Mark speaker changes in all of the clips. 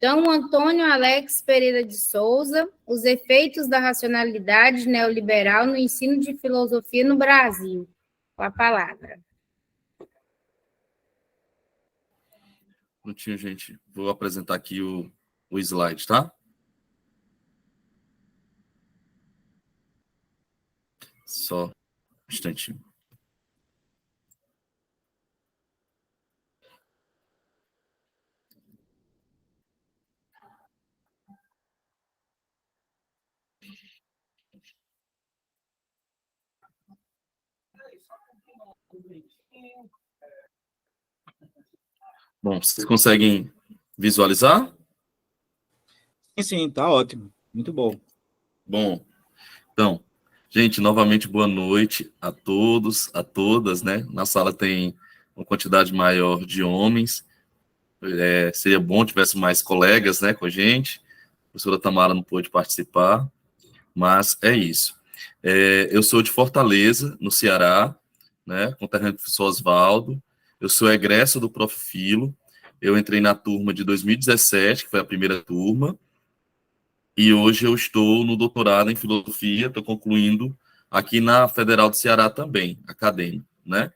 Speaker 1: Então, Antônio Alex Pereira de Souza, os efeitos da racionalidade neoliberal no ensino de filosofia no Brasil. Com a palavra.
Speaker 2: Prontinho, gente. Vou apresentar aqui o slide, tá? Só um instantinho. Bom, vocês conseguem visualizar?
Speaker 3: Sim, tá ótimo. Muito bom.
Speaker 2: Bom, então, gente, novamente boa noite a todos, a todas, né? Na sala tem uma quantidade maior de homens. Seria bom tivesse mais colegas, né, com a gente. A professora Tamara não pôde participar, mas é isso. Eu sou de Fortaleza, no Ceará, né, conterrâneo do professor Oswaldo. Eu sou egresso do Prof. Filo. Eu entrei na turma de 2017, que foi a primeira turma, e hoje eu estou no doutorado em filosofia, estou concluindo aqui na Federal do Ceará também, acadêmico, né?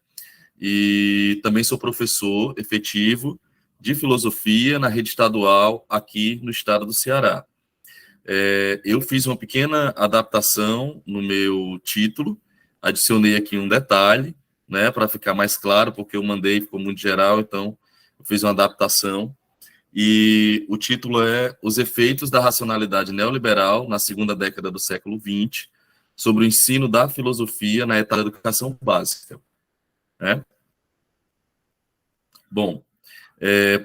Speaker 2: E também sou professor efetivo de filosofia na rede estadual aqui no estado do Ceará. Eu fiz uma pequena adaptação no meu título, adicionei aqui um detalhe, né, para ficar mais claro, porque eu mandei, ficou muito geral, então eu fiz uma adaptação. E o título é Os Efeitos da Racionalidade Neoliberal na Segunda Década do Século XX, sobre o ensino da filosofia na etapa da educação básica. Né? Bom,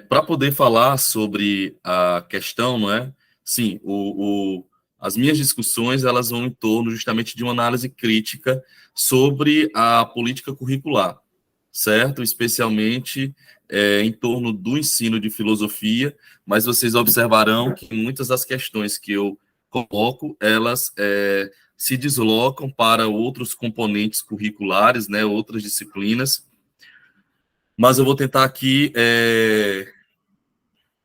Speaker 2: para poder falar sobre a questão, não é? Sim, as minhas discussões elas vão em torno justamente de uma análise crítica sobre a política curricular, certo? Especialmente em torno do ensino de filosofia, mas vocês observarão que muitas das questões que eu coloco, elas se deslocam para outros componentes curriculares, né, outras disciplinas, mas eu vou tentar aqui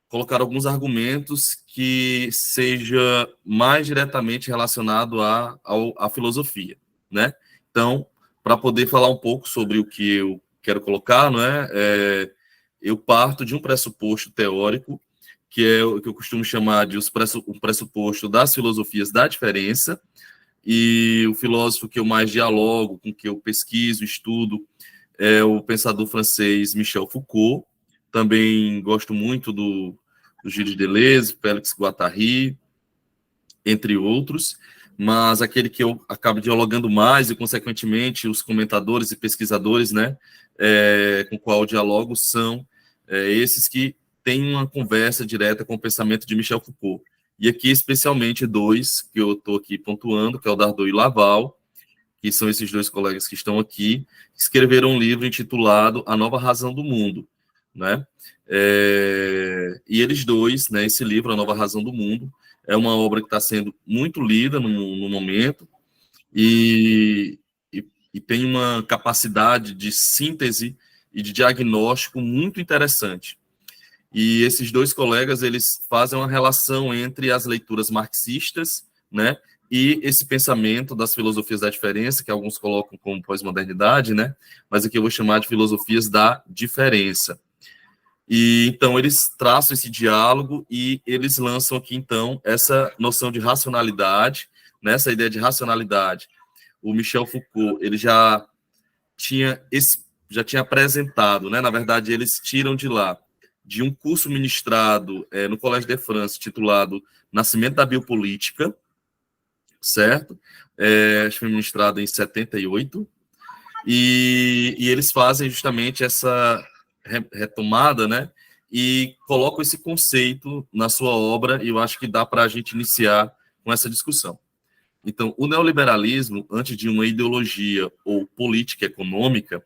Speaker 2: colocar alguns argumentos que seja mais diretamente relacionado à filosofia, né? Então, para poder falar um pouco sobre o que eu quero colocar, não é? Eu parto de um pressuposto teórico, que é o que eu costumo chamar de um pressuposto das filosofias da diferença, e o filósofo que eu mais dialogo, com que eu pesquiso, estudo, é o pensador francês Michel Foucault. Também gosto muito do Gilles Deleuze, Félix Guattari, entre outros, mas aquele que eu acabo dialogando mais e, consequentemente, os comentadores e pesquisadores, né, com o qual eu dialogo, são esses que têm uma conversa direta com o pensamento de Michel Foucault. E aqui, especialmente, dois que eu estou aqui pontuando, que é o Dardot e Laval, que são esses dois colegas que estão aqui, que escreveram um livro intitulado A Nova Razão do Mundo, né? E eles dois, né, esse livro, A Nova Razão do Mundo, é uma obra que está sendo muito lida no momento e tem uma capacidade de síntese e de diagnóstico muito interessante. E esses dois colegas, eles fazem uma relação entre as leituras marxistas, né, e esse pensamento das filosofias da diferença, que alguns colocam como pós-modernidade, né, mas aqui eu vou chamar de filosofias da diferença. E então eles traçam esse diálogo e eles lançam aqui então essa noção de racionalidade, né, essa ideia de racionalidade. O Michel Foucault, ele já tinha apresentado, né, na verdade eles tiram de lá, de um curso ministrado no Collège de France, titulado Nascimento da Biopolítica, certo? Acho que foi ministrado em 78, e eles fazem justamente essa retomada, né? E colocam esse conceito na sua obra, e eu acho que dá para a gente iniciar com essa discussão. Então, o neoliberalismo, antes de uma ideologia ou política econômica,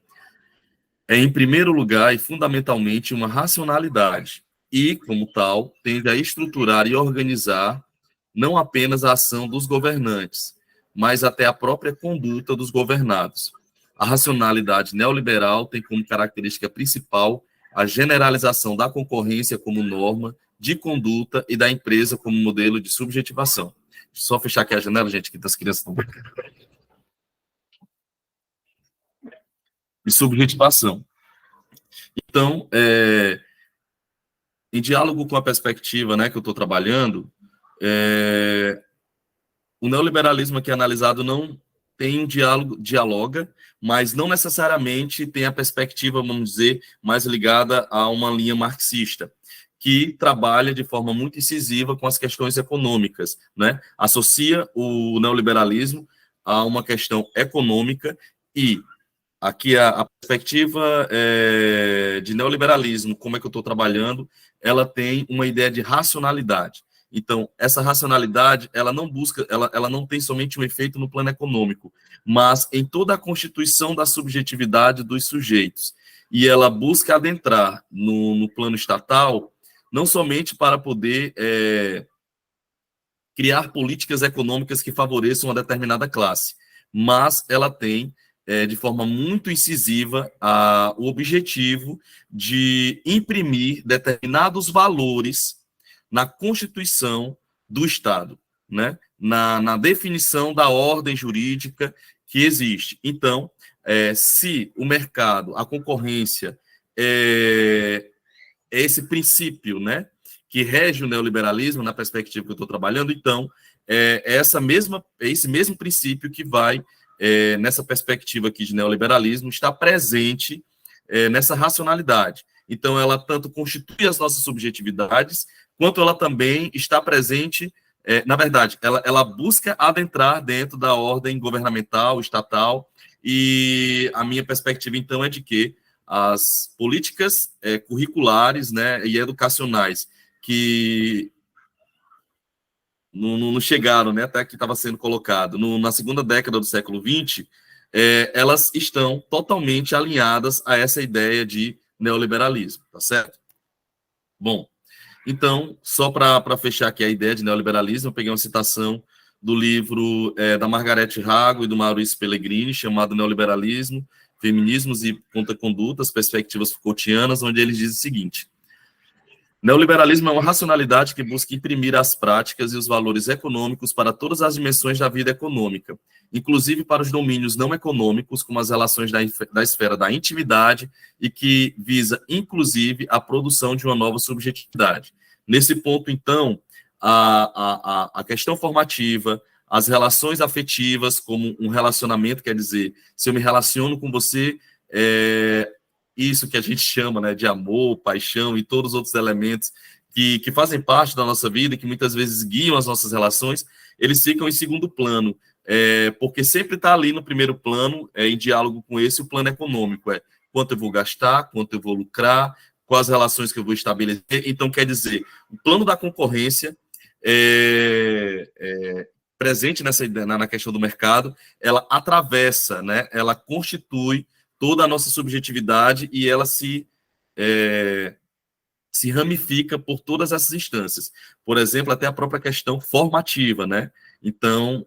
Speaker 2: é, em primeiro lugar e fundamentalmente, uma racionalidade, e, como tal, tende a estruturar e organizar não apenas a ação dos governantes, mas até a própria conduta dos governados. A racionalidade neoliberal tem como característica principal a generalização da concorrência como norma de conduta e da empresa como modelo de subjetivação. Deixa eu só fechar aqui a janela, gente, que as crianças estão... De subjetivação. Então, em diálogo com a perspectiva, né, que eu estou trabalhando, o neoliberalismo aqui analisado não tem um dialoga, mas não necessariamente tem a perspectiva, vamos dizer, mais ligada a uma linha marxista, que trabalha de forma muito incisiva com as questões econômicas, né? Associa o neoliberalismo a uma questão econômica e aqui a perspectiva de neoliberalismo, como é que eu estou trabalhando, ela tem uma ideia de racionalidade. Então, essa racionalidade, ela não busca, ela não tem somente um efeito no plano econômico, mas em toda a constituição da subjetividade dos sujeitos. E ela busca adentrar no plano estatal, não somente para poder criar políticas econômicas que favoreçam uma determinada classe, mas ela tem, de forma muito incisiva, o objetivo de imprimir determinados valores na constituição do Estado, né? Na definição da ordem jurídica que existe. Então, se o mercado, a concorrência, é esse princípio, né, que rege o neoliberalismo, na perspectiva que eu estou trabalhando, então, esse mesmo princípio que vai, nessa perspectiva aqui de neoliberalismo, está presente nessa racionalidade. Então, ela tanto constitui as nossas subjetividades, quanto ela também está presente, na verdade, ela busca adentrar dentro da ordem governamental, estatal, e a minha perspectiva, então, é de que as políticas curriculares, né, e educacionais que não chegaram, né, até que estava sendo colocado, na segunda década do século XX, elas estão totalmente alinhadas a essa ideia de neoliberalismo, tá certo? Bom, então, só para fechar aqui a ideia de neoliberalismo, eu peguei uma citação do livro da Margarete Hago e do Maurício Pellegrini, chamado Neoliberalismo, Feminismos e Contracondutas, Perspectivas Foucaultianas, onde eles dizem o seguinte: neoliberalismo é uma racionalidade que busca imprimir as práticas e os valores econômicos para todas as dimensões da vida econômica, inclusive para os domínios não econômicos, como as relações da esfera da intimidade, e que visa, inclusive, a produção de uma nova subjetividade. Nesse ponto, então, a questão formativa, as relações afetivas, como um relacionamento, quer dizer, se eu me relaciono com você, isso que a gente chama, né, de amor, paixão e todos os outros elementos que fazem parte da nossa vida e que muitas vezes guiam as nossas relações, eles ficam em segundo plano, porque sempre está ali no primeiro plano, em diálogo com esse, o plano econômico, quanto eu vou gastar, quanto eu vou lucrar, quais relações que eu vou estabelecer. Então, quer dizer, o plano da concorrência, presente na questão do mercado, ela atravessa, né, ela constitui toda a nossa subjetividade e ela se ramifica por todas essas instâncias. Por exemplo, até a própria questão formativa, né? Então,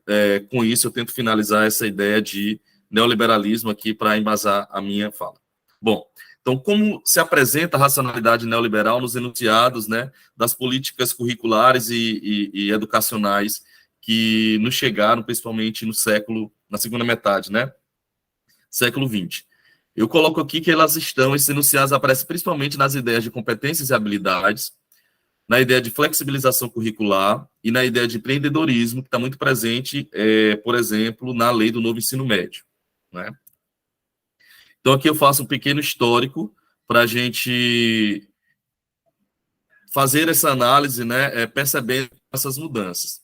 Speaker 2: com isso, eu tento finalizar essa ideia de neoliberalismo aqui para embasar a minha fala. Bom, então, como se apresenta a racionalidade neoliberal nos enunciados, né, das políticas curriculares e educacionais que nos chegaram, principalmente na segunda metade, né, século XX? Eu coloco aqui que esses enunciados aparecem principalmente nas ideias de competências e habilidades, na ideia de flexibilização curricular e na ideia de empreendedorismo, que está muito presente, por exemplo, na lei do novo ensino médio, né? Então, aqui eu faço um pequeno histórico para a gente fazer essa análise, né, percebendo essas mudanças.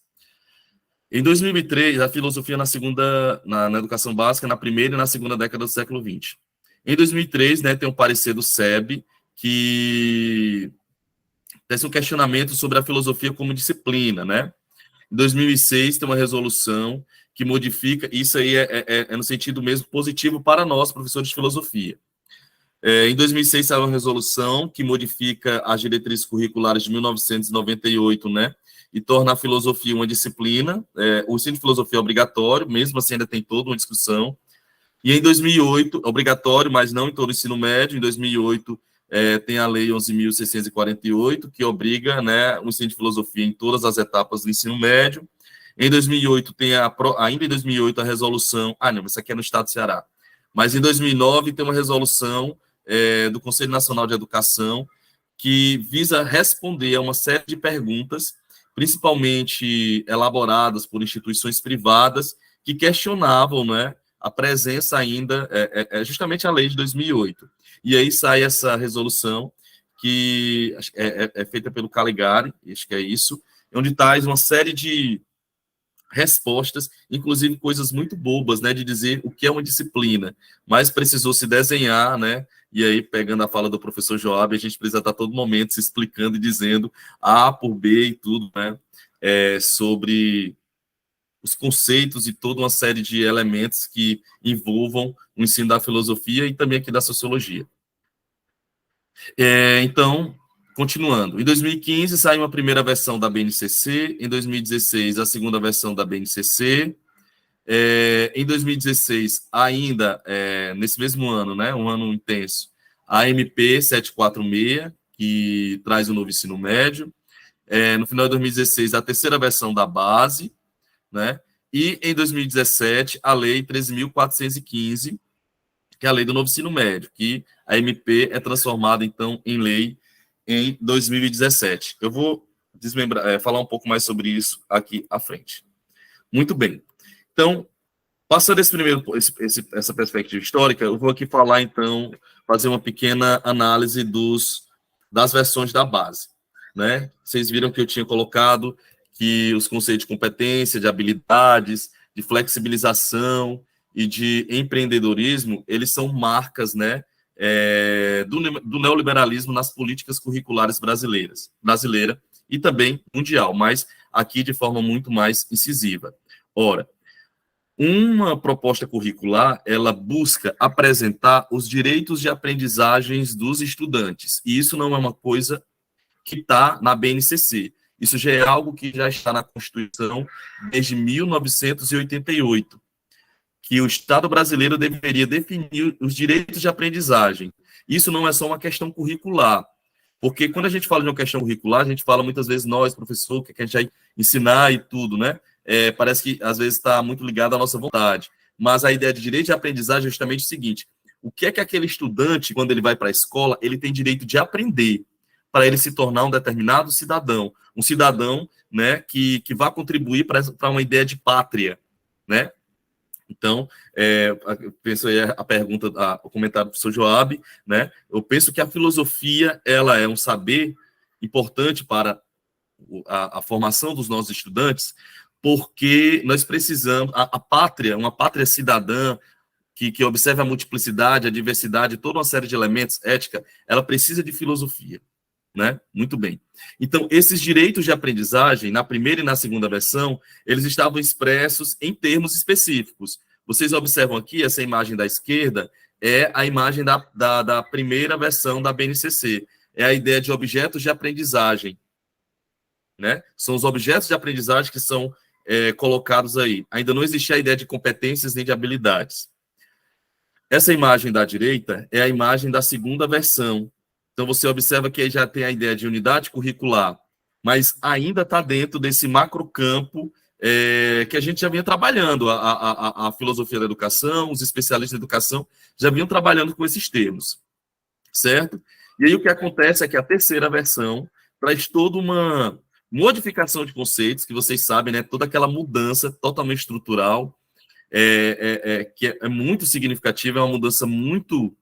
Speaker 2: Em 2003, a filosofia na educação básica, na primeira e na segunda década do século XX. Em 2003, né, tem um parecer do SEB que tem um questionamento sobre a filosofia como disciplina, né? Em 2006, tem uma resolução que modifica, isso aí é no sentido mesmo positivo para nós, professores de filosofia. Em 2006, saiu uma resolução que modifica as diretrizes curriculares de 1998, né? E torna a filosofia uma disciplina. O ensino de filosofia é obrigatório, mesmo assim ainda tem toda uma discussão. E em 2008, obrigatório, mas não em todo o ensino médio, em 2008 tem a Lei 11.648, que obriga, né, o ensino de filosofia em todas as etapas do ensino médio. Em 2008, ainda em 2008, a resolução... não, isso aqui é no estado do Ceará. Mas em 2009, tem uma resolução do Conselho Nacional de Educação que visa responder a uma série de perguntas, principalmente elaboradas por instituições privadas, que questionavam, né, a presença ainda, justamente a lei de 2008. E aí sai essa resolução, que é feita pelo Caligari, acho que é isso, onde traz uma série de respostas, inclusive coisas muito bobas, né, de dizer o que é uma disciplina, mas precisou se desenhar, né, e aí, pegando a fala do professor Joab, a gente precisa estar todo momento se explicando e dizendo A por B e tudo, né, sobre os conceitos e toda uma série de elementos que envolvam o ensino da filosofia e também aqui da sociologia. Então, continuando. Em 2015, saiu a primeira versão da BNCC, em 2016, a segunda versão da BNCC, em 2016, ainda, nesse mesmo ano, né, um ano intenso, a MP 746, que traz o novo ensino médio, no final de 2016, a terceira versão da base, né, e em 2017, a Lei 13.415, que é a Lei do Novo Ensino Médio, que a MP é transformada, então, em lei em 2017. Eu vou falar um pouco mais sobre isso aqui à frente. Muito bem. Então, passando essa perspectiva histórica, eu vou aqui falar, então, fazer uma pequena análise das versões da base, né? Vocês viram que eu tinha colocado que os conceitos de competência, de habilidades, de flexibilização e de empreendedorismo, eles são marcas, né, do neoliberalismo nas políticas curriculares brasileira e também mundial, mas aqui de forma muito mais incisiva. Ora, uma proposta curricular, ela busca apresentar os direitos de aprendizagens dos estudantes, e isso não é uma coisa que está na BNCC. Isso já é algo que já está na Constituição desde 1988, que o Estado brasileiro deveria definir os direitos de aprendizagem. Isso não é só uma questão curricular, porque quando a gente fala de uma questão curricular, a gente fala muitas vezes, nós, professor, o que a gente vai ensinar e tudo, né? Parece que às vezes está muito ligado à nossa vontade. Mas a ideia de direito de aprendizagem é justamente o seguinte: o que é que aquele estudante, quando ele vai para a escola, ele tem direito de aprender para ele se tornar um determinado cidadão, um cidadão, né, que vá contribuir para uma ideia de pátria, né? Então, eu penso aí a pergunta, o comentário do professor Joab, né? Eu penso que a filosofia, ela é um saber importante para a formação dos nossos estudantes, porque nós precisamos, a pátria, uma pátria cidadã, que observa a multiplicidade, a diversidade, toda uma série de elementos, ética, ela precisa de filosofia, né? Muito bem. Então, esses direitos de aprendizagem, na primeira e na segunda versão, eles estavam expressos em termos específicos. Vocês observam aqui, essa imagem da esquerda é a imagem da primeira versão da BNCC. É a ideia de objetos de aprendizagem, né? São os objetos de aprendizagem que são colocados aí. Ainda não existia a ideia de competências nem de habilidades. Essa imagem da direita é a imagem da segunda versão. Então, você observa que aí já tem a ideia de unidade curricular, mas ainda está dentro desse macrocampo que a gente já vinha trabalhando. A filosofia da educação, os especialistas da educação já vinham trabalhando com esses termos, certo? E aí o que acontece é que a terceira versão traz toda uma modificação de conceitos, que vocês sabem, né? Toda aquela mudança totalmente estrutural, que é muito significativa, é uma mudança muito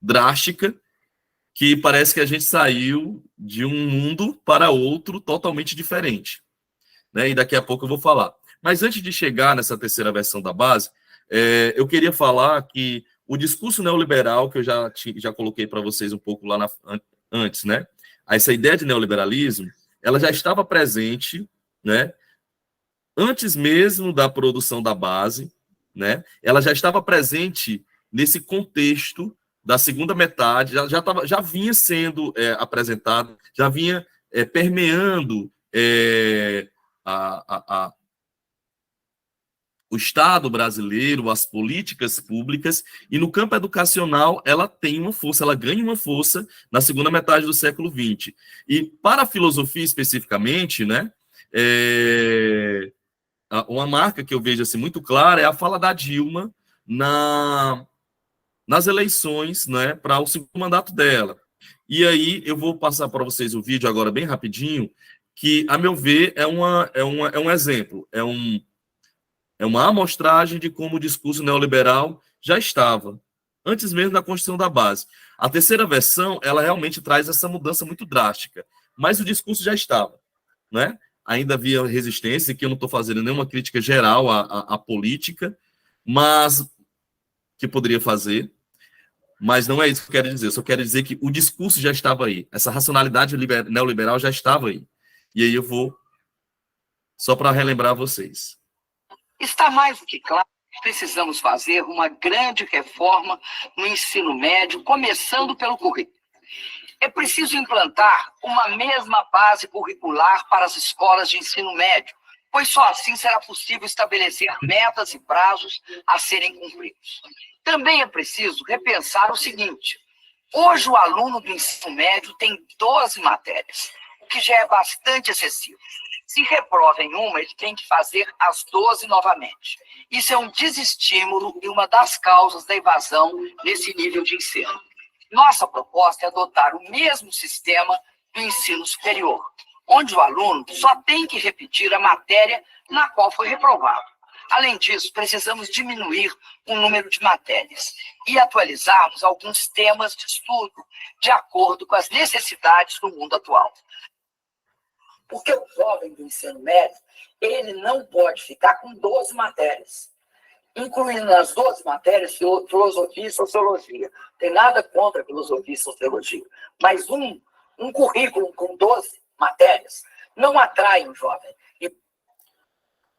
Speaker 2: drástica, que parece que a gente saiu de um mundo para outro totalmente diferente, né? E daqui a pouco eu vou falar. Mas antes de chegar nessa terceira versão da base, eu queria falar que o discurso neoliberal, que eu já coloquei para vocês um pouco lá antes, né? Essa ideia de neoliberalismo, ela já estava presente, né? Antes mesmo da produção da base, né? Ela já estava presente nesse contexto da segunda metade, já vinha sendo apresentado, já vinha permeando o Estado brasileiro, as políticas públicas, e no campo educacional ela tem uma força, ela ganha uma força na segunda metade do século XX. E para a filosofia especificamente, né, uma marca que eu vejo assim, muito clara é a fala da Dilma nas eleições, né, para o segundo mandato dela. E aí eu vou passar para vocês o vídeo agora bem rapidinho, que, a meu ver, é um exemplo, é uma amostragem de como o discurso neoliberal já estava, antes mesmo da construção da base. A terceira versão, ela realmente traz essa mudança muito drástica, mas o discurso já estava, né? Ainda havia resistência, que eu não estou fazendo nenhuma crítica geral à política, mas que poderia fazer, mas não é isso que eu quero dizer. Eu só quero dizer que o discurso já estava aí, essa racionalidade neoliberal já estava aí. E aí eu vou, só para relembrar vocês.
Speaker 4: Está mais do que claro que precisamos fazer uma grande reforma no ensino médio, começando pelo currículo. É preciso implantar uma mesma base curricular para as escolas de ensino médio, pois só assim será possível estabelecer metas e prazos a serem cumpridos. Também é preciso repensar o seguinte: hoje o aluno do ensino médio tem 12 matérias, o que já é bastante excessivo. Se reprova em uma, ele tem que fazer as 12 novamente. Isso é um desestímulo e uma das causas da evasão nesse nível de ensino. Nossa proposta é adotar o mesmo sistema do ensino superior, onde o aluno só tem que repetir a matéria na qual foi reprovado. Além disso, precisamos diminuir o número de matérias e atualizarmos alguns temas de estudo de acordo com as necessidades do mundo atual. Porque o jovem do ensino médio, ele não pode ficar com 12 matérias, incluindo nas 12 matérias filosofia e sociologia. Tem nada contra filosofia e sociologia, mas um currículo com 12 matérias não atrai um jovem.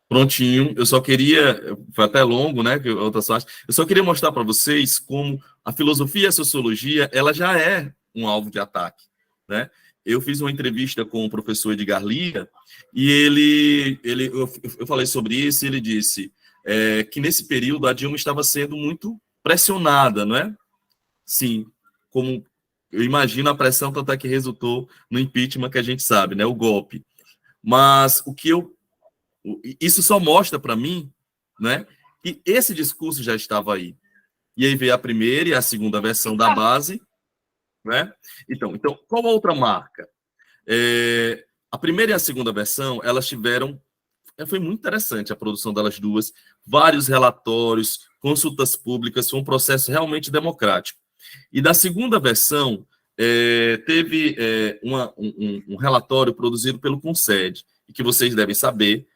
Speaker 2: Prontinho, eu só queria, foi até longo, né, que outras partes, eu só queria mostrar para vocês como a filosofia e a sociologia, ela já é um alvo de ataque, né? Eu fiz uma entrevista com o professor Edgar Lia, e eu falei sobre isso, e ele disse que nesse período a Dilma estava sendo muito pressionada, não é? Sim, como eu imagino a pressão, tanto é que resultou no impeachment que a gente sabe, né, o golpe. Mas isso só mostra para mim, né, que esse discurso já estava aí. E aí veio a primeira e a segunda versão da base, né? Então, qual a outra marca? A primeira e a segunda versão, elas tiveram... Foi muito interessante a produção delas duas, vários relatórios, consultas públicas, foi um processo realmente democrático. E da segunda versão, teve um relatório produzido pelo CONSED, e que vocês devem saber,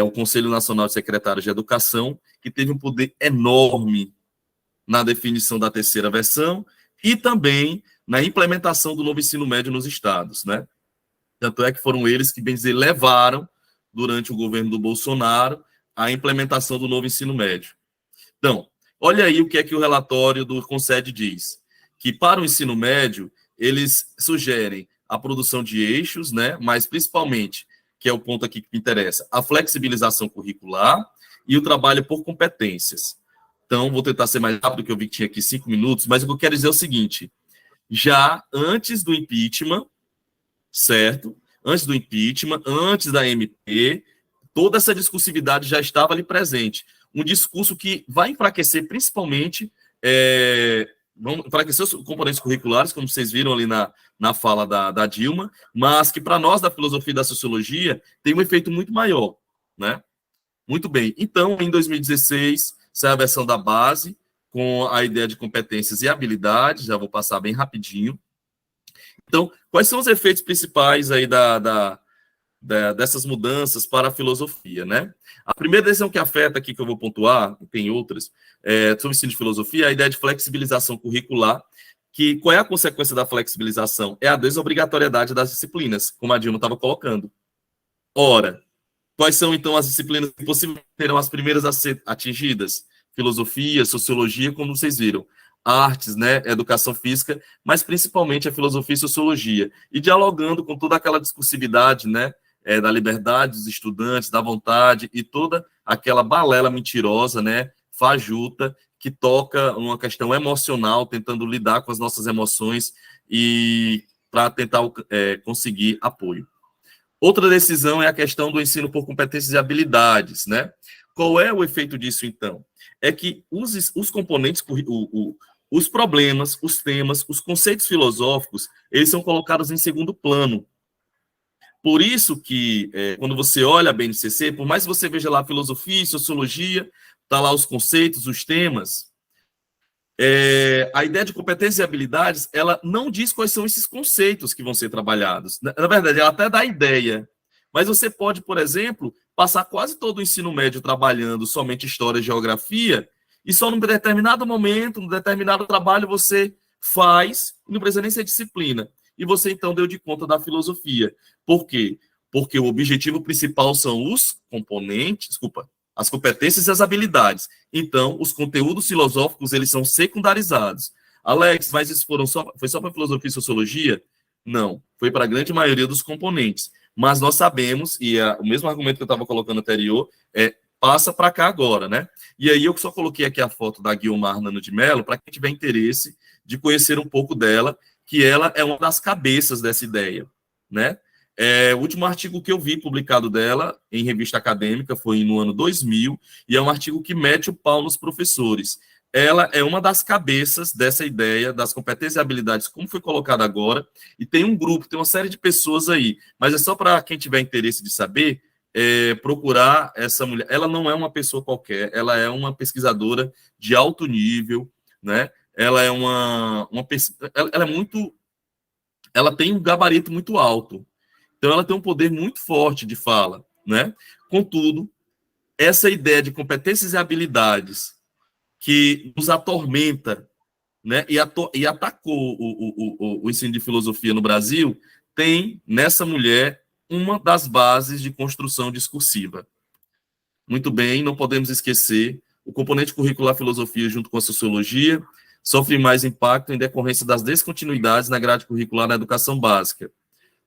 Speaker 2: o Conselho Nacional de Secretários de Educação, que teve um poder enorme na definição da terceira versão e também na implementação do novo ensino médio nos estados, né? Tanto é que foram eles que, bem dizer, levaram, durante o governo do Bolsonaro, a implementação do novo ensino médio. Então, olha aí o que é que o relatório do CONSED diz, que para o ensino médio, eles sugerem a produção de eixos, né? Mas principalmente, que é o ponto aqui que me interessa, a flexibilização curricular e o trabalho por competências. Então, vou tentar ser mais rápido, que eu vi que tinha aqui 5 minutos, mas o que eu quero dizer é o seguinte: já antes do impeachment, certo? Antes do impeachment, antes da MP, toda essa discursividade já estava ali presente. Um discurso que vai enfraquecer principalmente, vão enfraquecer os componentes curriculares, como vocês viram ali na fala da Dilma, mas que para nós da filosofia e da sociologia tem um efeito muito maior, né? Muito bem. Então, em 2016, sai a versão da base, com a ideia de competências e habilidades, já vou passar bem rapidinho. Então, quais são os efeitos principais aí dessas mudanças para a filosofia, né? A primeira decisão que afeta aqui, que eu vou pontuar, e tem outras, sobre o ensino de filosofia, é a ideia de flexibilização curricular, que qual é a consequência da flexibilização? É a desobrigatoriedade das disciplinas, como a Dilma estava colocando. Ora, quais são, então, as disciplinas que possivelmente serão as primeiras a ser atingidas? Filosofia, sociologia, como vocês viram. Artes, né, educação física, mas principalmente a filosofia e sociologia. E dialogando com toda aquela discursividade, né, da liberdade dos estudantes, da vontade e toda aquela balela mentirosa, né, fajuta, que toca numa questão emocional, tentando lidar com as nossas emoções e para tentar conseguir apoio. Outra decisão é a questão do ensino por competências e habilidades, né? Qual é o efeito disso, então? É que os componentes, os problemas, os temas, os conceitos filosóficos, eles são colocados em segundo plano. Por isso que, quando você olha a BNCC, por mais que você veja lá filosofia e sociologia, tá lá os conceitos, os temas, a ideia de competências e habilidades, ela não diz quais são esses conceitos que vão ser trabalhados. Na verdade, ela até dá ideia. Mas você pode, por exemplo, passar quase todo o ensino médio trabalhando somente história e geografia, e só num determinado momento, num determinado trabalho, você faz, e não precisa nem ser disciplina. E você, então, deu de conta da filosofia. Por quê? Porque o objetivo principal são os componentes, as competências e as habilidades. Então, os conteúdos filosóficos, eles são secundarizados. Alex, mas isso foi só para filosofia e sociologia? Não, foi para a grande maioria dos componentes. Mas nós sabemos, e o mesmo argumento que eu estava colocando anterior, passa para cá agora, né? E aí eu só coloquei aqui a foto da Guiomar Nano de Mello, para quem tiver interesse de conhecer um pouco dela, que ela é uma das cabeças dessa ideia, né? O último artigo que eu vi publicado dela em revista acadêmica foi no ano 2000, e é um artigo que mete o pau nos professores. Ela é uma das cabeças dessa ideia das competências e habilidades, como foi colocado agora, e tem um grupo, tem uma série de pessoas aí, mas é só para quem tiver interesse de saber, procurar essa mulher. Ela não é uma pessoa qualquer, ela é uma pesquisadora de alto nível, né? Ela é ela é muito, ela tem um gabarito muito alto. Então, ela tem um poder muito forte de fala, né? Contudo, essa ideia de competências e habilidades que nos atormenta, né? E atacou o ensino de filosofia no Brasil, tem nessa mulher uma das bases de construção discursiva. Muito bem, não podemos esquecer, o componente curricular filosofia junto com a sociologia sofre mais impacto em decorrência das descontinuidades na grade curricular na educação básica.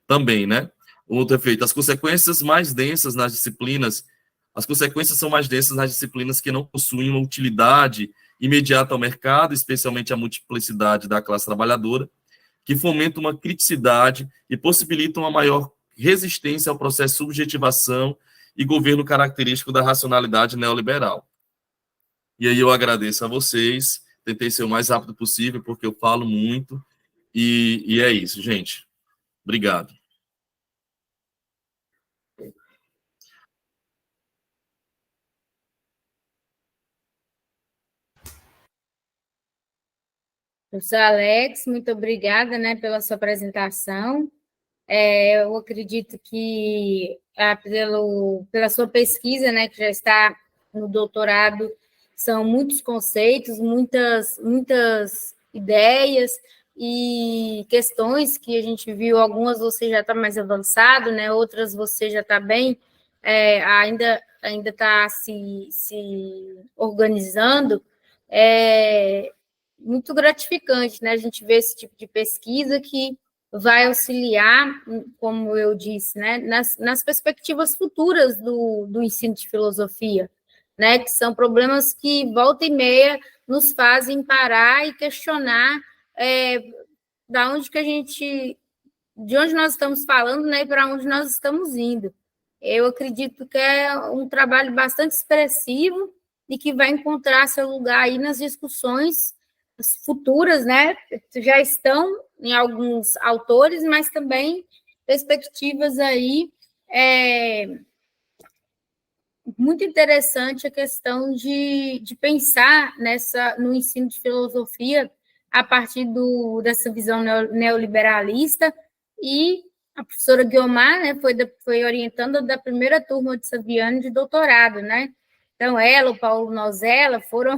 Speaker 2: Também, né? Outro efeito, as consequências são mais densas nas disciplinas que não possuem uma utilidade imediata ao mercado, especialmente a multiplicidade da classe trabalhadora, que fomentam uma criticidade e possibilitam uma maior resistência ao processo de subjetivação e governo característico da racionalidade neoliberal. E aí eu agradeço a vocês, tentei ser o mais rápido possível, porque eu falo muito, e é isso, gente. Obrigado.
Speaker 1: Professor Alex, muito obrigada, né, pela sua apresentação. Eu acredito que pela sua pesquisa, né, que já está no doutorado, são muitos conceitos, muitas ideias e questões que a gente viu, algumas você já está mais avançado, né, outras você já está bem, ainda está se organizando. Muito gratificante, né, a gente ver esse tipo de pesquisa que vai auxiliar, como eu disse, né, nas perspectivas futuras do ensino de filosofia, né, que são problemas que, volta e meia, nos fazem parar e questionar de onde nós estamos falando, né, e para onde nós estamos indo. Eu acredito que é um trabalho bastante expressivo e que vai encontrar seu lugar aí nas discussões futuras, né? Já estão em alguns autores, mas também perspectivas aí muito interessante a questão de pensar no ensino de filosofia a partir dessa visão neoliberalista, e a professora Guiomar, né, foi orientando da primeira turma de Saviano de doutorado, né? Então, ela, o Paulo Nozella, foram,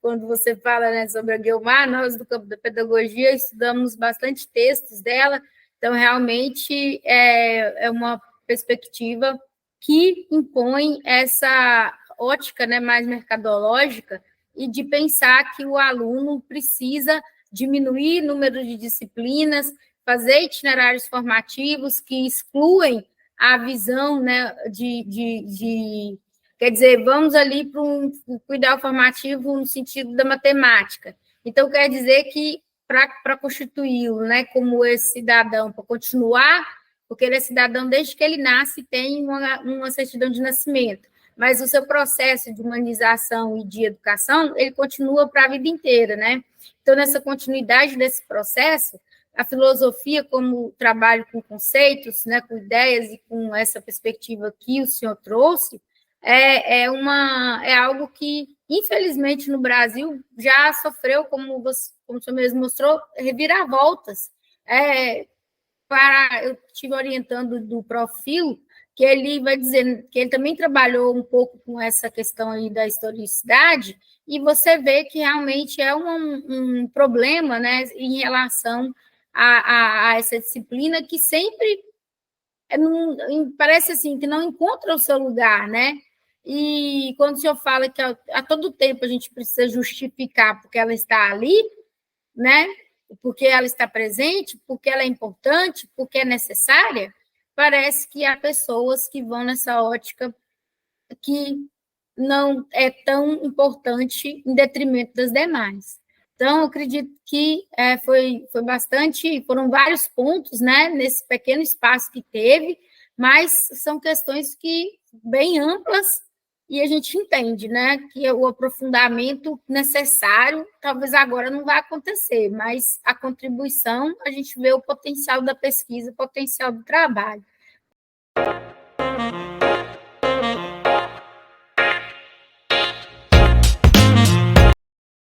Speaker 1: quando você fala, né, sobre a Guiomar, nós do campo da pedagogia estudamos bastante textos dela, então, realmente, é uma perspectiva que impõe essa ótica, né, mais mercadológica e de pensar que o aluno precisa diminuir o número de disciplinas, fazer itinerários formativos que excluem a visão, né, de Quer dizer, vamos ali para um cuidado formativo no sentido da matemática. Então, quer dizer que para constituí-lo, né, como esse cidadão, para continuar, porque ele é cidadão desde que ele nasce, tem uma certidão de nascimento, mas o seu processo de humanização e de educação, ele continua para a vida inteira, né? Então, nessa continuidade desse processo, a filosofia, como trabalho com conceitos, né, com ideias e com essa perspectiva que o senhor trouxe, é algo que, infelizmente, no Brasil já sofreu, como o senhor mesmo mostrou, reviravoltas. Eu estive orientando do Profil, que ele vai dizer que ele também trabalhou um pouco com essa questão aí da historicidade, e você vê que realmente é um problema, né, em relação a essa disciplina que sempre parece assim que não encontra o seu lugar, né? E quando o senhor fala que a todo tempo a gente precisa justificar porque ela está ali, né? Porque ela está presente, porque ela é importante, porque é necessária, parece que há pessoas que vão nessa ótica que não é tão importante em detrimento das demais. Então, eu acredito que foram vários pontos, né, nesse pequeno espaço que teve, mas são questões que bem amplas e a gente entende, né, que o aprofundamento necessário talvez agora não vai acontecer, mas a contribuição, a gente vê o potencial da pesquisa, o potencial do trabalho.